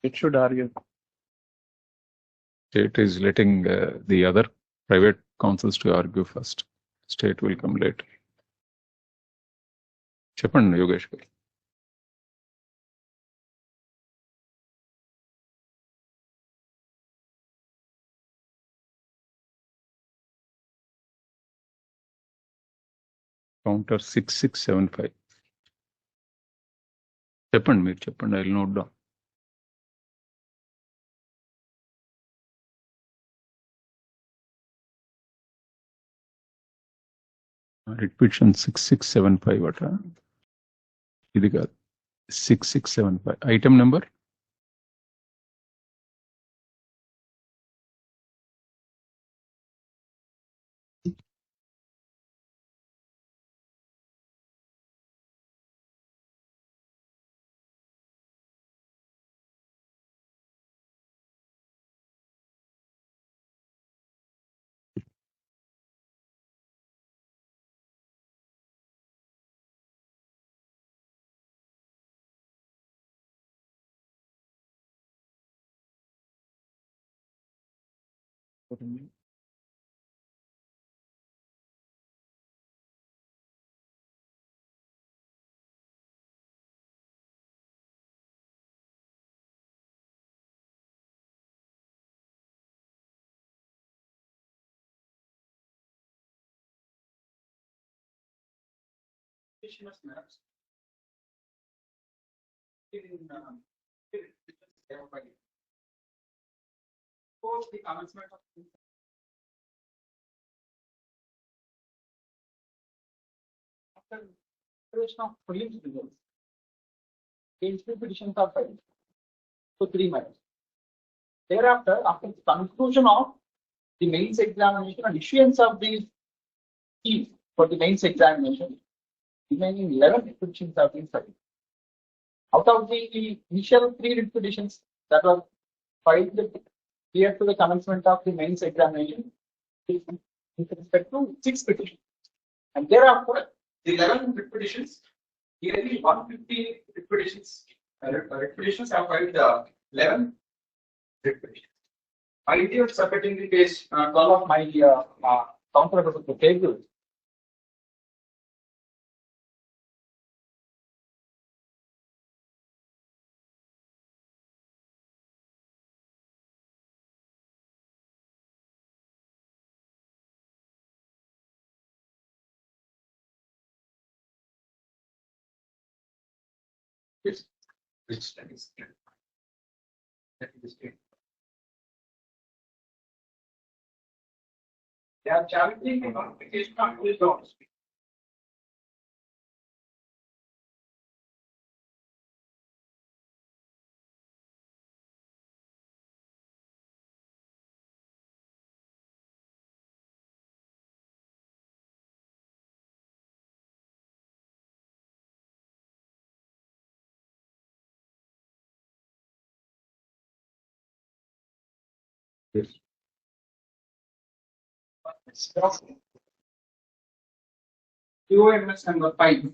It should argue. State is letting the other private counsels to argue first. State will come later. చెప్పండి యోగేష్ గారు. Counter 6675. చెప్పండి, మీరు చెప్పండి. I will note down. Repetition 6675 అట. ఇది కాదు, 6675 item number. The commencement of after creation of prelims results, the petitions are filed for 3 months. Thereafter, after the conclusion of the mains examination and issuance of the keys for the mains examination, remaining 11 petitions have been filed. Out of the initial 3 petitions that were filed prior to the commencement of the mains examination, with respect to 6 petitions, and thereafter the 11 petitions, nearly 150 petitions have filed 11 petitions. I did submitting the case 12 of my counter the table. Which studies? They are challenging the application of these laws. Yes. QOMS number 5,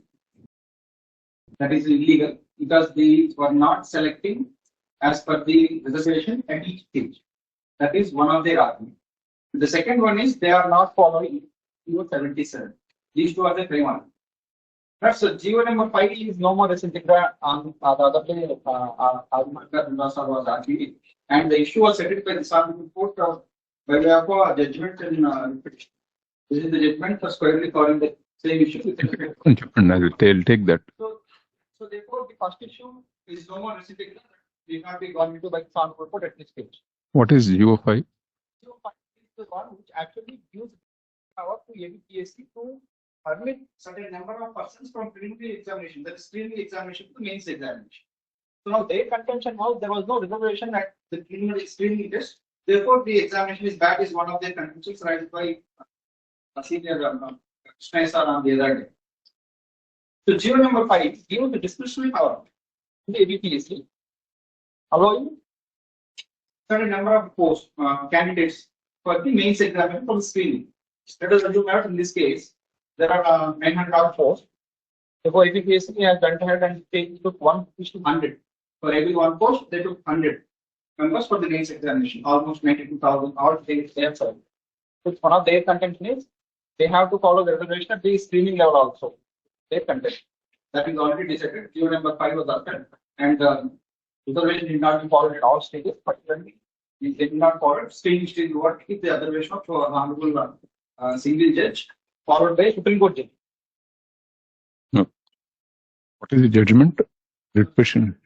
that is illegal because they were not selecting as per the reservation at each stage. That is one of their arguments. The second one is they are not following GO 77. These two are the prime one. So GO number 5 is no more reciprocal on the other day was arguing, and the issue was settled by the Supreme Court by way of a judgment in petition. This is the judgment for squarely covering the same issue. They'll take that. So therefore, the first issue is no more reciprocal. Will not be gone into by the Supreme Court at this stage. What is GO5? GO5 is the one which actually gives power to ABPSC to permit certain number of persons from preliminary examination, that is preliminary examination to mains examination. So now their contention was there was no reservation at the preliminary screening test. Therefore, the examination is bad is one of their contentions raised by a senior Krishna on the other day. So GO number 5 gives the discretionary power to the ABPSC, allowing certain number of post candidates for the mains examination from screening. Let us assume that in this case there are 900 posts. Therefore, ABPSC has went ahead and took 1:100 For every one post, they took 100 members for the mains examination, almost 92,000 all they have served. So one of their contention is they have to follow the reservation at the screening level also. Their contention. That is already decided. Q number 5 was after, and reservation did not be followed at all stages, particularly they did not follow screening stage what is the observation of honorable single judge, followed by Supreme Court judge. No. What is the judgment? Writ petition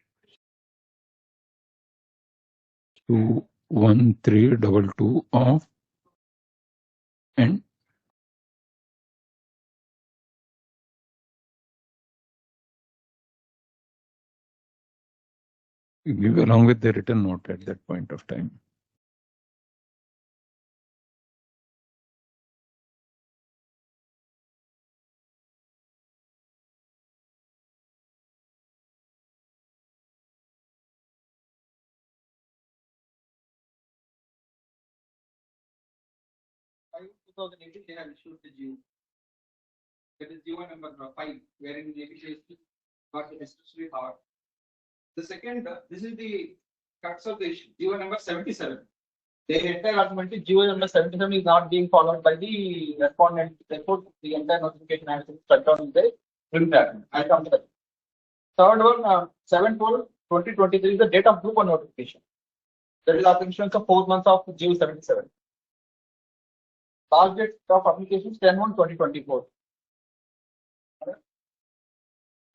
21322 of and give along with the written note at that point of time. By 2018, they have issued the GU. That is GU number 5, wherein the APJSP got especially hard. The second, this is the cuts of the issue, GU number 77. The entire argument is GU number 77 is not being followed by the respondent. Therefore, the entire notification has been shut down in the preliminary. I'll come to that. Third one, 7/4/2023 is the date of group 1 notification. That is after issuance of 4 months of GU 77. Last date of applications 10/1/2024.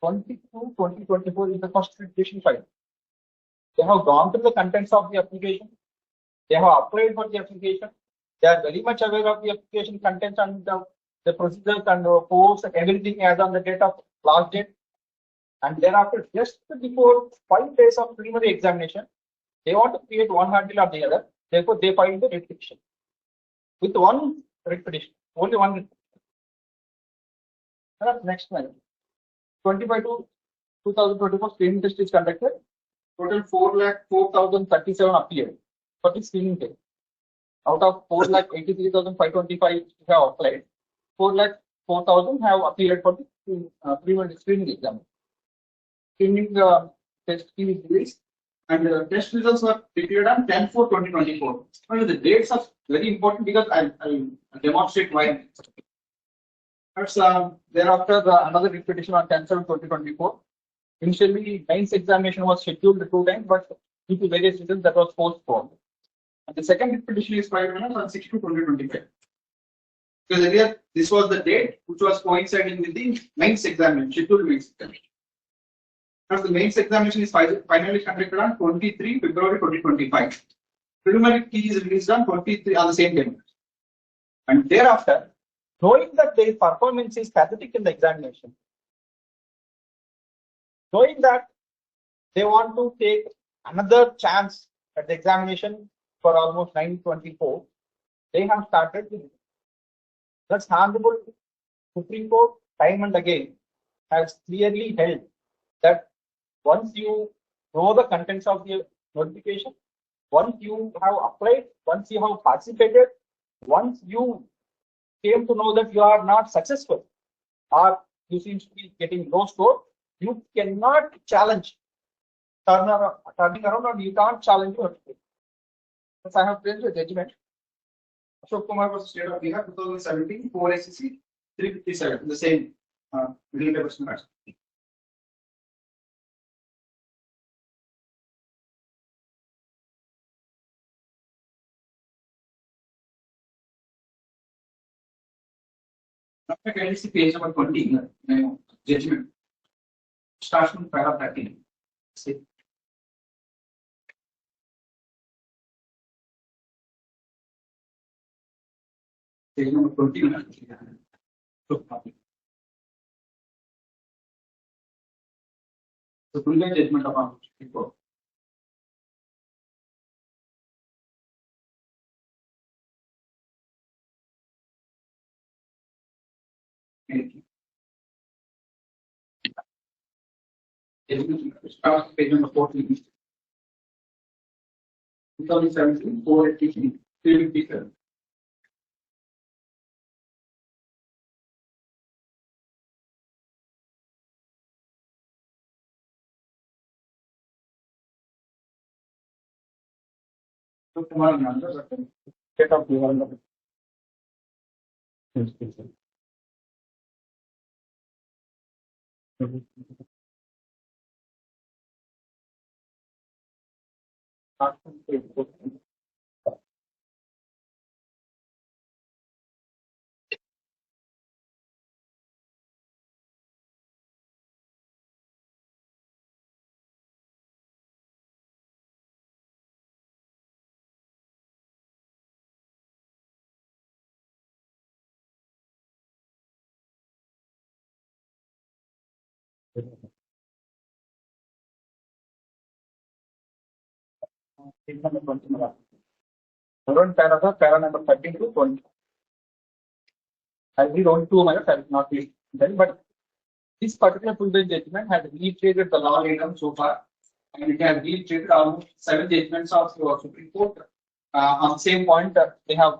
22/2024 is the first application file. They have gone through the contents of the application. They have applied for the application. They are very much aware of the application contents and the procedures and posts and everything as on the date of last date. And thereafter, just before 5 days of preliminary examination, they want to create one handle or the other. Therefore, they filed the writ petition. With one writ petition, only one writ petition. Next one. 25/2/2024 screening test is conducted. Total 4,04,037 appeared for the screening test. Out of 4,83,525 have applied, 4,04,000 have appeared for the preliminary screening exam. Screening test key is released, and test results were declared on 10/4/2024. The dates are very important because I'll demonstrate why. Thereafter, another writ petition on 10/7/2024. Initially, mains examination was scheduled 2 times, but due to various reasons, that was postponed. And the second writ petition is filed on 6/2/2025. Because earlier, this was the date which was coinciding with the mains examination, scheduled mains examination. Now, the mains examination is finally conducted on 23/2/2025. Preliminary key is released on 23 on the same day. And thereafter, knowing that their performance is pathetic in the examination, knowing that they want to take another chance at the examination for almost 9/24, they have started with it. Thus, Honorable Supreme Court time and again has clearly held that once you know the contents of the notification, once you have applied, once you have participated, once you came to know that you are not successful or you seem to be getting low score, you cannot challenge turning around, or you can't challenge your notification. As I have placed the judgment, Ashok Kumar was State of Bihar 2017 4 SEC 357, the same middle paper standards. After can you see page number 20, judgment starts from paragraph 13. See. Page number 20. So, full judgment upon report. Page number 14. 2017 4 SEC 357. State of development. Around para number 13 to 20. I read only 2 minutes, I will not read them, but this particular full bench judgment has reiterated the law laid down so far, and it has reiterated almost 7 judgments of the Supreme Court on the same point that they have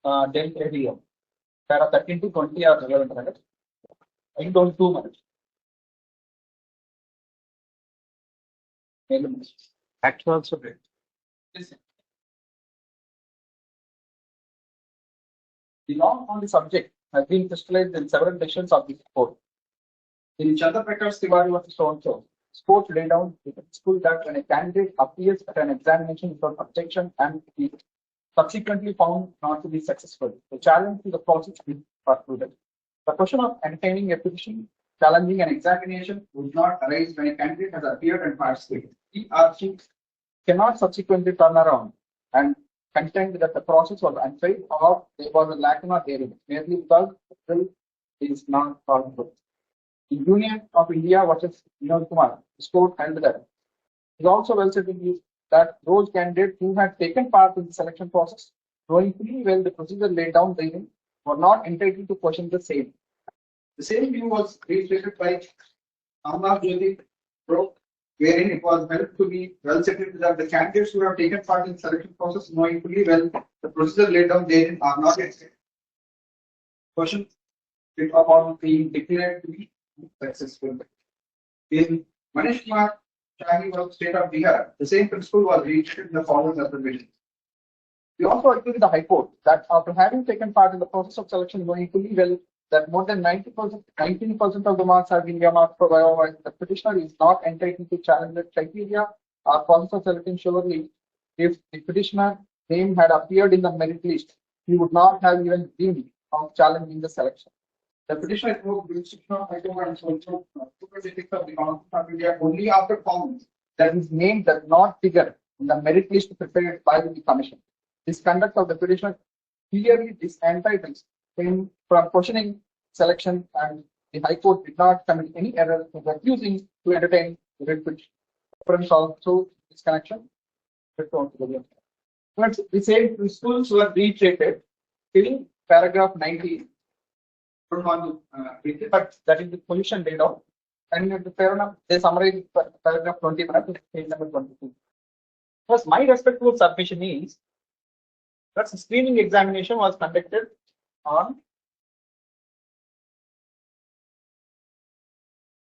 dealt every year. Para 13 to 20 are relevant, right? I read only 2 minutes. Actual also great. Listen. The law on the subject has been crystallized in several decisions of the court. In Chandraprakash Tiwari vs. So-and-so, court laid down the principle that when a candidate appears at an examination without objection and is subsequently found not to be successful, the challenge to the process is precluded. The question of entertaining a petition challenging an examination would not arise when a candidate has appeared and participated. He or she cannot subsequently turn around and contend that the process was unfair or there was a lacuna therein, merely because the bill is not possible. The Union of India versus Vinod Kumar, the court held that it is also well said that those candidates who had taken part in the selection process, knowing fully well the procedure laid down therein, were not entitled to question the same. The same view was reiterated by Amna Jyoti Pro, wherein it was held to be well settled that the candidates who have taken part in the selection process, knowing fully well the procedure laid down therein, are not yet question it upon being declared to be successful. In Manish Kumar Shahi of State of Bihar, the same principle was reiterated in the following observation. We also agree with the High Court that after having taken part in the process of selection, knowing fully well that more than 19% of the marks have been earmarked for otherwise, the petitioner is not entitled to challenge the criteria or process of selection. Surely, if the petitioner name had appeared in the merit list, he would not have even dreamed of challenging the selection. The petitioner is moved jurisdiction of High Court and so of the Constitution of India only after found that his name does not figure in the merit list prepared by the Commission. This conduct of the petitioner clearly disentitles him from questioning selection, and the High Court did not commit any error in refusing to entertain the writ petition. Reference also this connection. The same principles were reiterated till paragraph 19. Don't want to read it, but that is the position laid out. And the paragraph they summarize paragraph 20, page number 22. First, my respectful submission is that the screening examination was conducted on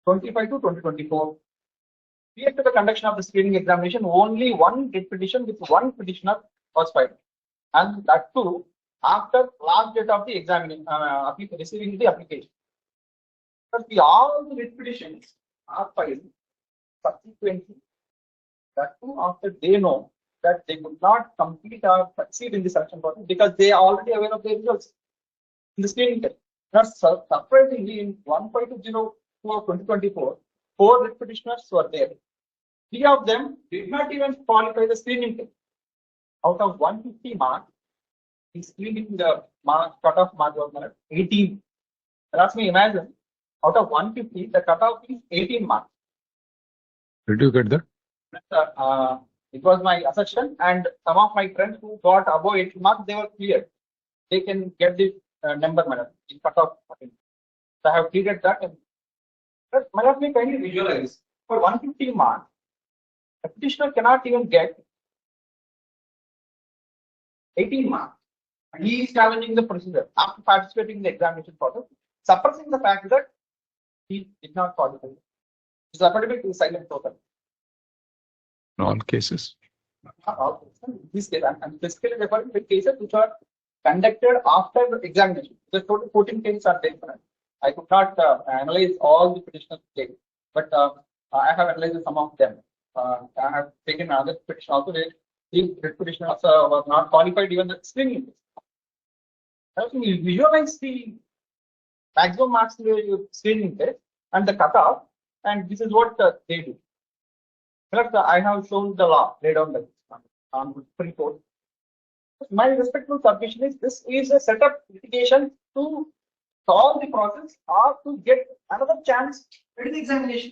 25 to 2024. Prior to the conduction of the screening examination, only one writ petition with one petitioner was filed, and that too after last date of the examining receiving the application. But all the writ petitions are filed subsequently, that too after they know that they could not complete or succeed in the selection process because they are already aware of the results in the screening test. Now, surprisingly, in 1520 of 2024, 4 writ petitioners were there. 3 of them did not even qualify the screening test. Out of 150 marks, the screening the cutoff mark was 18. Let me imagine, out of 150, the cutoff is 18 marks. Did you get that? It was my assertion, and some of my friends who got above 18 marks, they were cleared. They can get the number, madam, in cutoff. So I have cleared that. But madam, we kindly visualize for 150 marks, the petitioner cannot even get 18 marks. And he is challenging the procedure after participating in the examination process, suppressing the fact that he did not qualify. It's applicable to silent total. In all cases. This case, I'm specifically referring to cases which are conducted after the examination. The total 14 cases are there. I could not analyze all the petitioners' cases, but I have analyzed some of them. I have taken another petition also where the petitioners were not qualified even the screening test. I think you visualize the maximum marks in the screening test and the cutoff, and this is what they do. First, I have shown the law laid down by on Supreme Court. My respectful submission is this is a set of litigation to solve the process or to get another chance at the examination,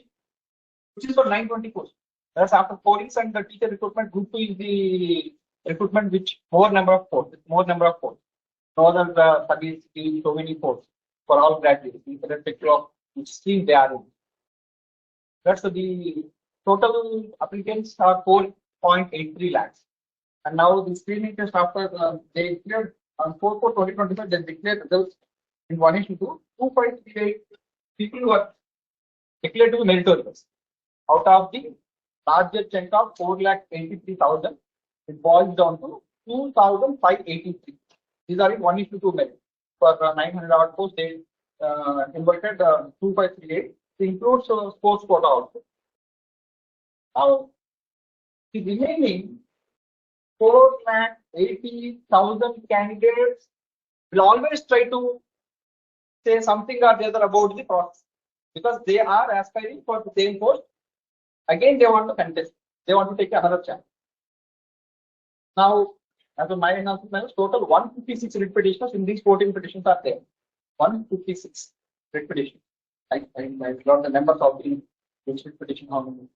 which is for 924. That's after 4 years and the teacher recruitment group 2 is the recruitment which more number of posts. No other service is so many posts for all graduates, irrespective of which stream they are in. That's the total applicants are 4.83 lakhs. And now the screening test after they declared on 4/4/2025, they declared results in 1:2, 2.38 people who are declared to be meritorious. Out of the larger chunk of 4,83,000, it boils down to 2,583. These are in 1:2 merit. For 900 odd posts, they invited 2,538. It includes sports quota also. Now, the remaining 4,80,000 candidates will always try to say something or the other about the process because they are aspiring for the same post. Again, they want to contest. They want to take another chance. Now, as per my analysis, total 156 writ petitions in these 14 petitions are there. 156 writ petitions. I got the numbers of the writ petition. How many?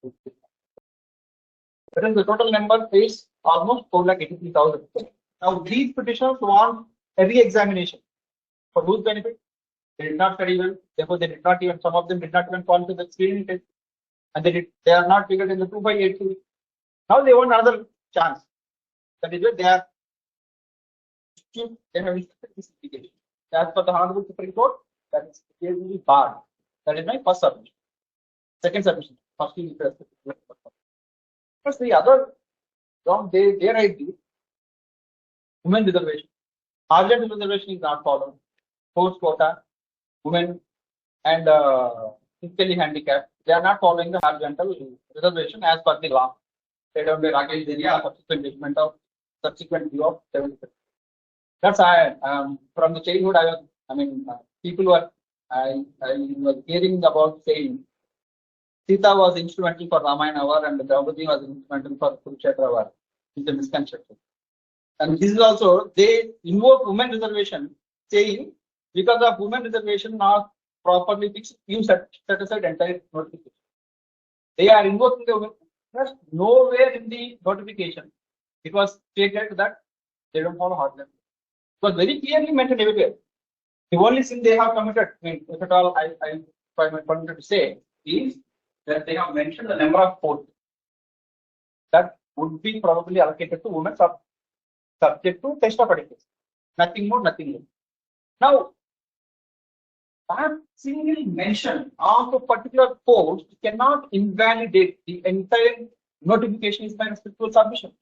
Whereas the total number is almost 4,83,000. Now, these petitioners want a re-examination. For whose benefit? They did not study well, therefore they did not even, some of them did not even fall to the screening test, and they are not figured in the 2/8. Now they want another chance. That is where they have this litigation. As per the Honorable Supreme Court, that is clearly barred. That is my first submission. Second submission. First is the other wrong. They write the women reservation. Horizontal reservation is not followed. Post quota, women, and physically handicapped, they are not following the horizontal reservation as per the law. They don't be Rakesh area subsequent judgment of subsequent view of 70%. That's from the childhood people were I was hearing about saying Sita was instrumental for Ramayana war and Draupadi was instrumental for Kurukshetra war. It's a misconception. And this is also, they invoke women reservation saying because of women reservation not properly fixed, you set aside entire notification. They are invoking the women. There's nowhere in the notification it was stated that they don't follow hardness. It was very clearly mentioned everywhere. The only sin they have committed, if at all I wanted to say, is that they have mentioned the number of posts that would be probably allocated to women subject to test of adequacy. Nothing more, nothing less. Now, that single mention of a particular post cannot invalidate the entire notification is my respectful submission.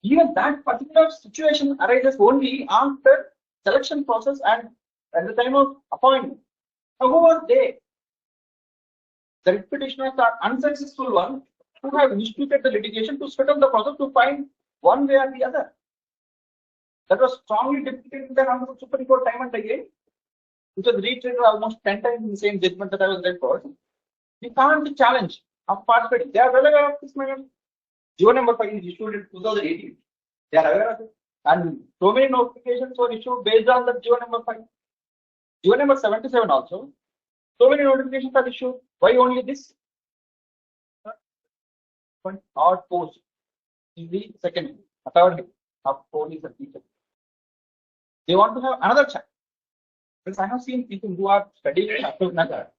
Even that particular situation arises only after selection process and at the time of appointment. Now, who are they? The writ petitioners are unsuccessful ones who have instituted the litigation to set up the process to find one way or the other. That was strongly depicted in the Honorable Supreme Court time and again, which was reiterated almost 10 times in the same judgment that I was read for. We can't challenge of participating. They are well aware of this matter. GO number 5 is issued in 2018. They are aware of it. And so many notifications were issued based on the GO number 5. GO number 77 also. So many notifications are issued. Why only this? Odd post is the second, third of police and teacher. They want to have another chance. Because I have seen people who are studying Nagar,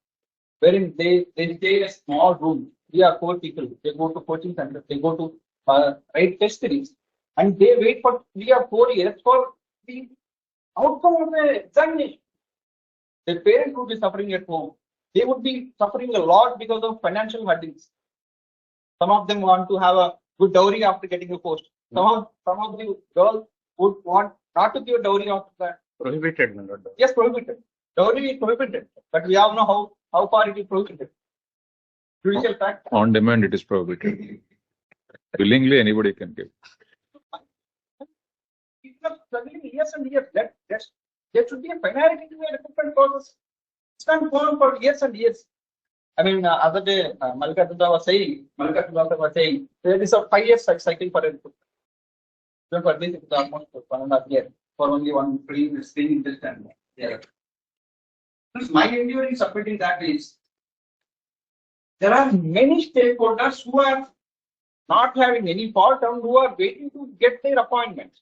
wherein they stay in a small room, 3 or 4 people. They go to coaching centers, they go to write test series, and they wait for 3 or 4 years for the outcome of the examination. Their parents would be suffering at home. They would be suffering a lot because of financial hurdles. Some of them want to have a good dowry after getting a post. Some of the girls would want not to give dowry after that. Prohibited, my lord. Yes, prohibited. Dowry is prohibited, but we all know how far it is prohibited. Judicial fact. On demand, it is prohibited. Willingly, anybody can give. People are struggling years and years. There should be a finality to the recruitment process. It's not going on for years and years. I mean, other day, Malika was saying, there is a 5 year cycle for a recruitment. So for this, it's almost 1.5 years for only one screening this time. Yeah. My endeavor in submitting that is, there are many stakeholders who are not having any fault and who are waiting to get their appointments.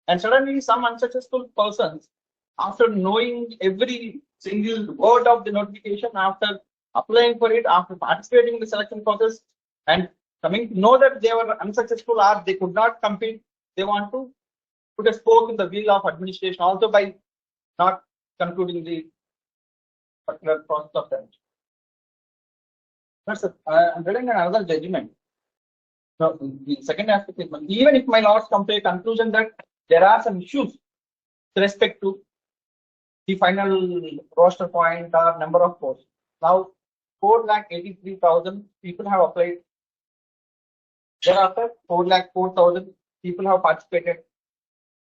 And suddenly some unsuccessful persons, after knowing every single word of the notification, after applying for it, after participating in the selection process, and coming to know that they were unsuccessful or they could not compete, they want to put a spoke in the wheel of administration also by not concluding the particular process of that. I'm reading another judgment. So the second aspect is, even if my lords come to a conclusion that there are some issues with respect to the final roster point or number of posts. Now, 4,83,000 people have applied. Thereafter, 4,04,000 people have participated.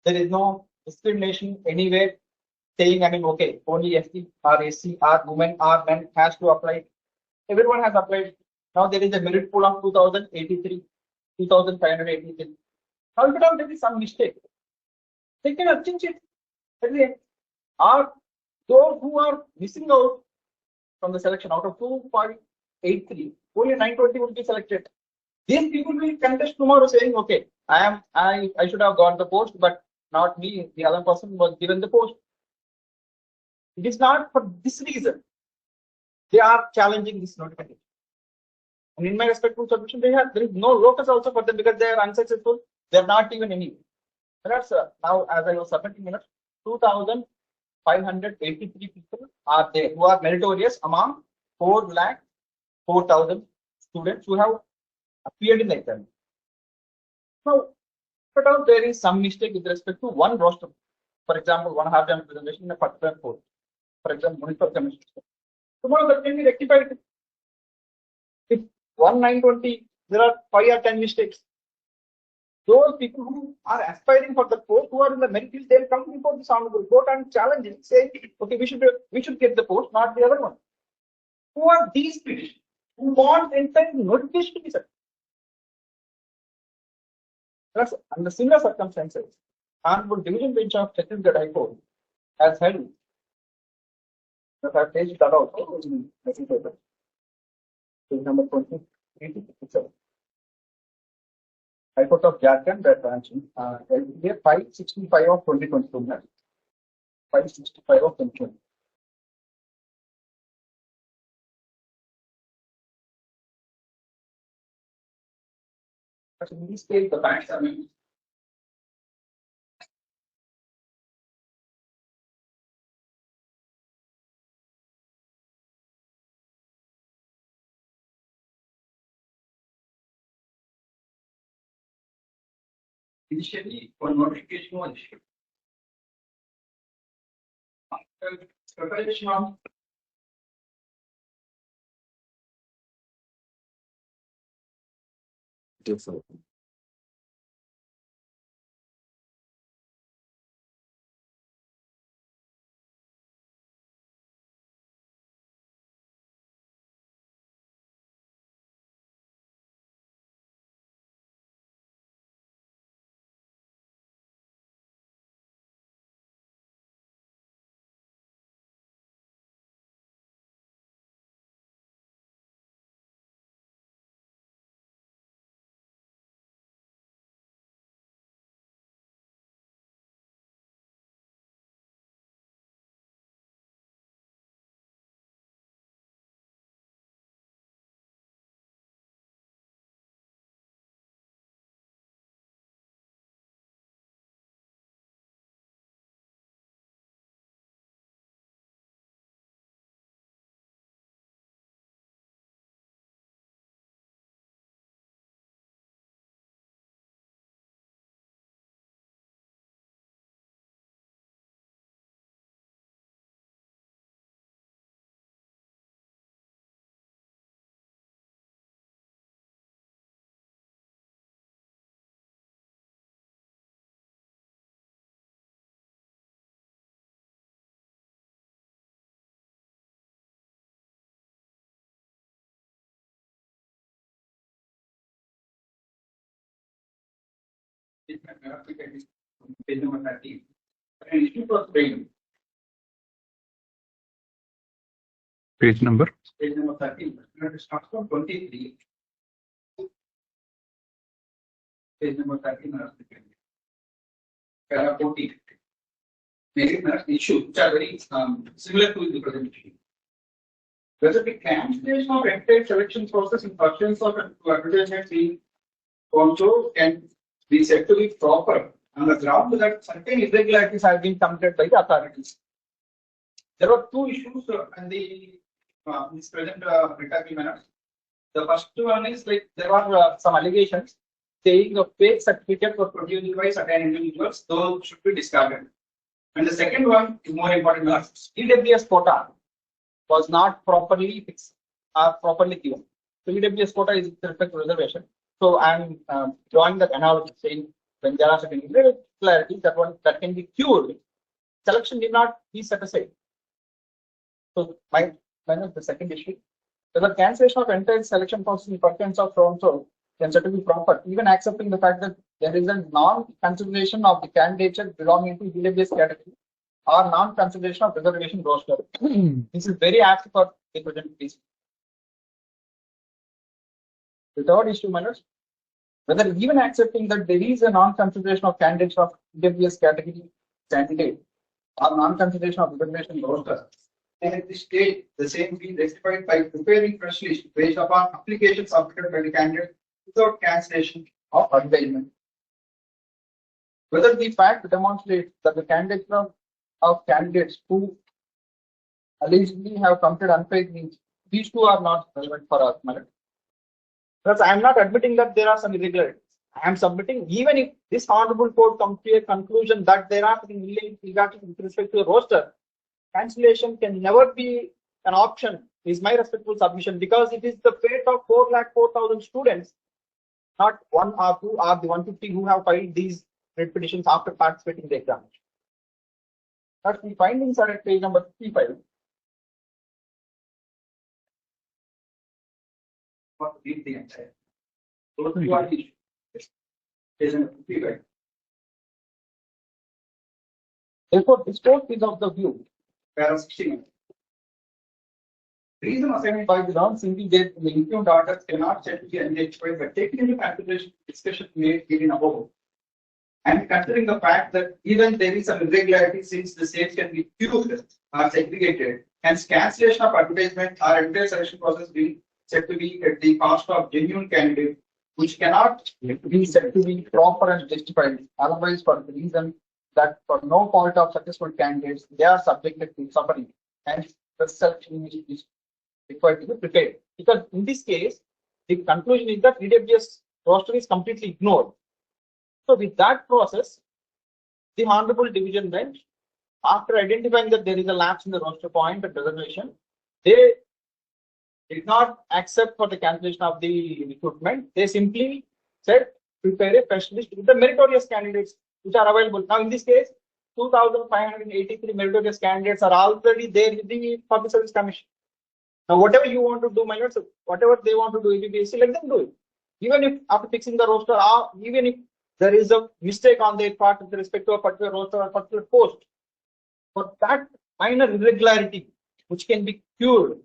There is no discrimination anywhere saying, I mean, okay, only SC or SC or women or men has to apply. Everyone has applied. Now there is a merit pool of 2,083, 2,583. Now, if there is some mistake, they can change it. Or those who are missing out from the selection out of 2.83, only 920 will be selected. These people will contest tomorrow saying, okay, I should have got the post, but not me. The other person was given the post. It is not for this reason. They are challenging this notification. And in my respectful submission, there is no locus also for them because they are unsuccessful. They are not even any. That's now, as I was submitting minutes, 2,583 people are there who are meritorious among 4,04,000 students who have appeared in the exam. Now, but there is some mistake with respect to one roster. For example, one half-time presentation in a particular course. For example, municipal commission. Tomorrow that can be rectified. If 1,920, there are 5 or 10 mistakes. Those people who are aspiring for the post, who are in the merit list, they will come before the honorable court and challenge it, saying, okay, we should get the post, not the other one. Who are these people who want entire notification to be set? Thus, under similar circumstances, Honorable Division Bench of Chhattisgarh High Court has held that I have placed that also in the paper. Page number 23. High Court of Jharkhand, that branch, here 565 of 2022. 565 of 2020. But in this case, the banks are meant. Initially, one notification was issued. After preparation of Page number 13. An issue was framed. Page number. Page number 13. It starts from 23. Page number 13. Paragraph 14. Make it issue which are very similar to the present issue. Whether the cancellation of entire selection process in pursuance of advertisement being also can be said to be proper on the ground that certain irregularities have been committed by the authorities. There were two issues in the this present manner. The first one is like there were some allegations saying a fake certificate was produced by certain individuals, those should be discarded. And the second one is more important. EWS quota was not properly fixed or properly given. So EWS quota is with respect to reservation. So I'm drawing that analogy saying when there are certain irregularities that can be cured, selection did not be set aside. So minus the second issue. So the cancellation of entire selection process in pursuance of so can set to be proper, even accepting the fact that there is a non-consideration of the candidature belonging to EWS category or non-consideration of reservation roster. This is very apt for the present case. The third issue, minus whether even accepting that there is a non-consideration of candidates of EWS category candidate or non-consideration of reservation roster, and at this stage, the same being rectified by preparing fresh list based upon applications submitted by the candidate without cancellation of advertisement. Whether the fact demonstrates that the candidates of candidates who allegedly have committed unfair means these two are not relevant for us. Because I am not admitting that there are some irregularities. I am submitting even if this honorable court comes to a conclusion that there are irregularities with respect to the roster, cancellation can never be an option, is my respectful submission, because it is the fate of 4,04,000 students, not one or two or the 150 who have filed these writ petitions after participating in the examination. That's the findings are at page number 55. What read the entire. Those two are the issues. Page number 55. Therefore, this court is of the view. Paragraph 16. Reason assigned by the non-single date in the impugn order cannot set to be unjustified, but taking into consideration discussion made herein above, and considering the fact that even there is some irregularity since the same can be cured or segregated, hence cancellation of advertisement or entire selection process being said to be at the cost of genuine candidate, which cannot be said to be proper and justified, otherwise for the reason that for no fault of successful candidates, they are subjected to suffering, and the selection is required to be prepared. Because in this case, the conclusion is that EWS roster is completely ignored. So with that process, the Honorable Division Bench, after identifying that there is a lapse in the roster point and reservation, they did not accept for the cancellation of the recruitment. They simply said, prepare a fresh list with the meritorious candidates which are available. Now in this case, 2,583 meritorious candidates are already there in the Public Service Commission. Now, whatever you want to do, my lords, whatever they want to do, EBPSC, let them do it. Even if after fixing the roster, or even if there is a mistake on their part with respect to a particular roster or particular post, for that minor irregularity, which can be cured,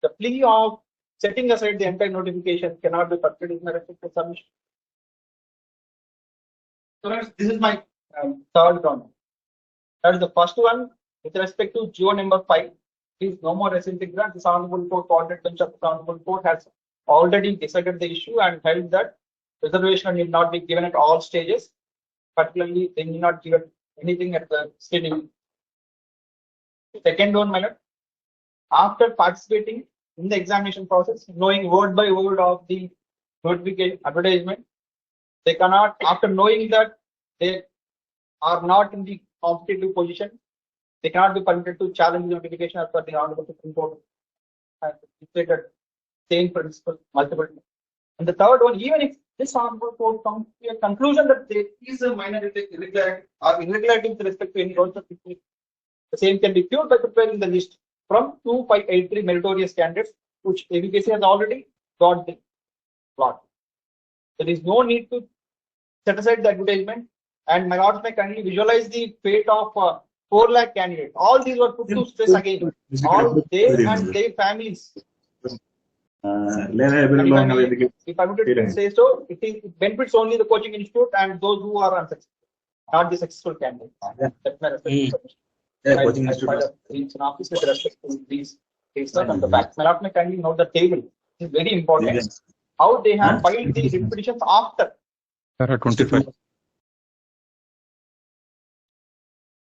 the plea of setting aside the entire notification cannot be pursued in the respective submission. So, this is my third ground. That is the first one with respect to GO number 5. Is no more recently grant. This Honorable Court, coordinate bench of the Honorable Court, has already decided the issue and held that reservation need not be given at all stages. Particularly, they need not give anything at the stage. Second one, my lord, after participating in the examination process, knowing word by word of the notification advertisement, they cannot, after knowing that they are not in the competitive position, they cannot be permitted to challenge the notification as per the Honorable Supreme Court has stated same principle multiple times. And the third one, even if this Honorable Court comes to a conclusion that there is a minor irregularity or irregularity with respect to any roster, the same can be cured by preparing the list from 2,583 meritorious candidates, which ABKC has already got the plot. There is no need to set aside the advertisement, and my lords may kindly visualize the fate of 4 lakh candidates. All these were put to stress again. All they and their families. And if I would say so, it benefits only the coaching institute and those who are unsuccessful, not the successful candidates. That's my respect. Coaching institute. It's an office with respect to these cases and the facts. My lord may kindly note the table. It's very important. How they have filed the petitions after. There are 25.